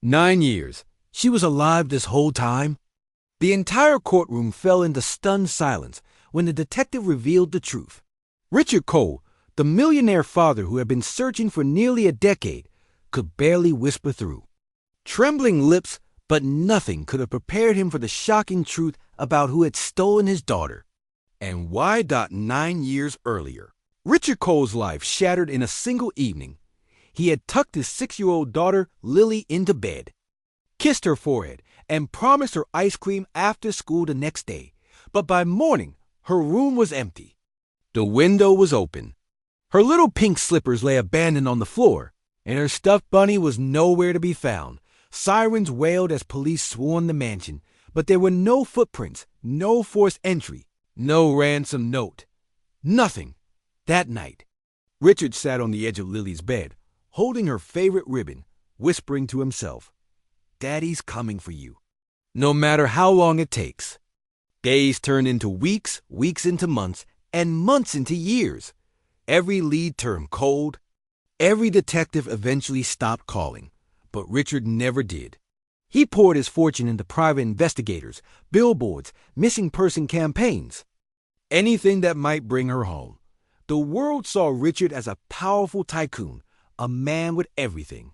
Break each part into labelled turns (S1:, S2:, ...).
S1: 9 years. She was alive this whole time? The entire courtroom fell into stunned silence when the detective revealed the truth. Richard Cole, the millionaire father who had been searching for nearly a decade, could barely whisper through trembling lips, but nothing could have prepared him for the shocking truth about who had stolen his daughter. And why? 9 years earlier, Richard Cole's life shattered in a single evening. He had tucked his 6-year-old daughter, Lily, into bed, kissed her forehead, and promised her ice cream after school the next day. But by morning, her room was empty. The window was open. Her little pink slippers lay abandoned on the floor, and her stuffed bunny was nowhere to be found. Sirens wailed as police swarmed the mansion, but there were no footprints, no forced entry, no ransom note. Nothing. That night, Richard sat on the edge of Lily's bed, holding her favorite ribbon, whispering to himself, "Daddy's coming for you, no matter how long it takes." Days turned into weeks, weeks into months, and months into years. Every lead turned cold. Every detective eventually stopped calling, but Richard never did. He poured his fortune into private investigators, billboards, missing person campaigns, anything that might bring her home. The world saw Richard as a powerful tycoon, a man with everything.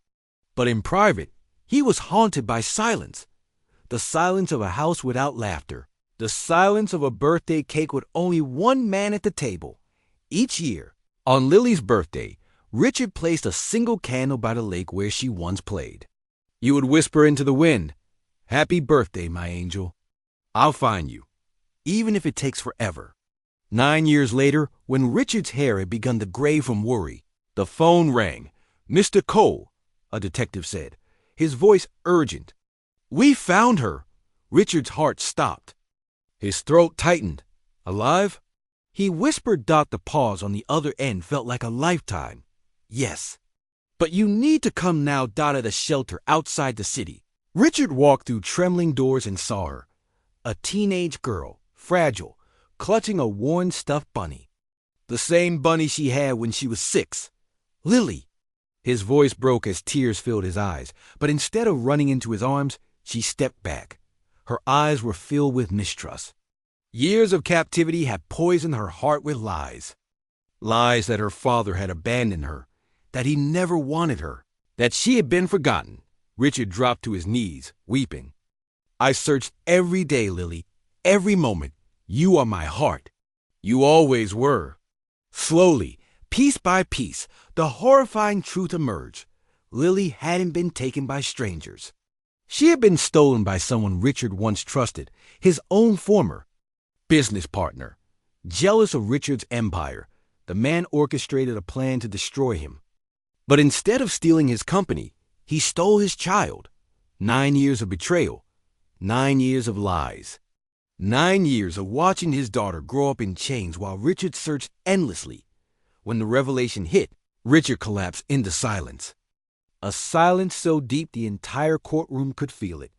S1: But in private, he was haunted by silence. The silence of a house without laughter. The silence of a birthday cake with only one man at the table. Each year, on Lily's birthday, Richard placed a single candle by the lake where she once played. He would whisper into the wind, "Happy birthday, my angel. I'll find you, even if it takes forever." 9 years later, when Richard's hair had begun to gray from worry, the phone rang. "Mr. Cole," a detective said, his voice urgent. "We found her." Richard's heart stopped. His throat tightened. "Alive?" He whispered. The pause on the other end felt like a lifetime. "Yes. But you need to come now." At a shelter outside the city, Richard walked through trembling doors and saw her. A teenage girl, fragile, clutching a worn stuffed bunny. The same bunny she had when she was 6. "Lily." His voice broke as tears filled his eyes, but instead of running into his arms, she stepped back. Her eyes were filled with mistrust. Years of captivity had poisoned her heart with lies. Lies that her father had abandoned her, that he never wanted her, that she had been forgotten. Richard dropped to his knees, weeping. "I searched every day, Lily, every moment. You are my heart. You always were." Slowly, piece by piece, the horrifying truth emerged. Lily hadn't been taken by strangers. She had been stolen by someone Richard once trusted, his own former business partner. Jealous of Richard's empire, the man orchestrated a plan to destroy him. But instead of stealing his company, he stole his child. 9 years of betrayal, 9 years of lies, 9 years of watching his daughter grow up in chains while Richard searched endlessly. When the revelation hit, Richard collapsed into silence. A silence so deep the entire courtroom could feel it.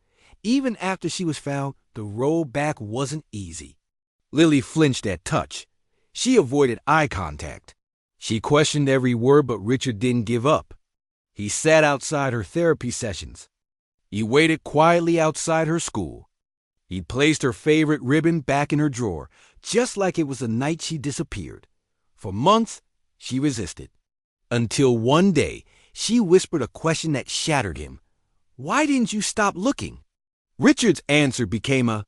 S1: Even after she was found, the road back wasn't easy. Lily flinched at touch. She avoided eye contact. She questioned every word, but Richard didn't give up. He sat outside her therapy sessions. He waited quietly outside her school. He placed her favorite ribbon back in her drawer, just like it was the night she disappeared. For months, she resisted. Until one day, she whispered a question that shattered him. "Why didn't you stop looking?" Richard's answer became a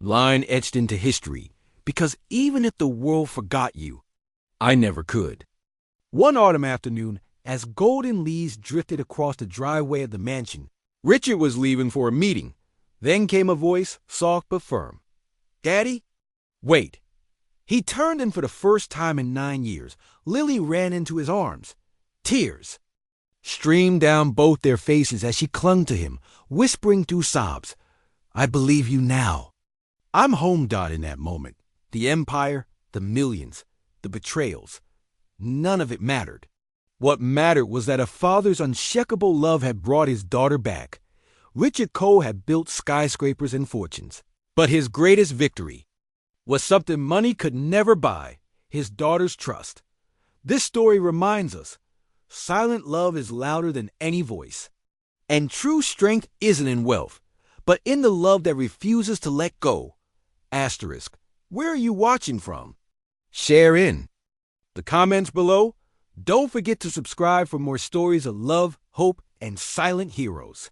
S1: line etched into history. "Because even if the world forgot you, I never could." One autumn afternoon, as golden leaves drifted across the driveway of the mansion, Richard was leaving for a meeting. Then came a voice, soft but firm. "Daddy?" "Wait." He turned, and for the first time in 9 years, Lily ran into his arms. Tears streamed down both their faces as she clung to him, whispering through sobs, "I believe you now." "I'm home." In that moment, the empire, the millions, the betrayals, none of it mattered. What mattered was that a father's unshakable love had brought his daughter back. Richard Cole had built skyscrapers and fortunes, but his greatest victory was something money could never buy: his daughter's trust. This story reminds us, silent love is louder than any voice. And true strength isn't in wealth, but in the love that refuses to let go. Asterisk. Where are you watching from? Share in the comments below. Don't forget to subscribe for more stories of love, hope, and silent heroes.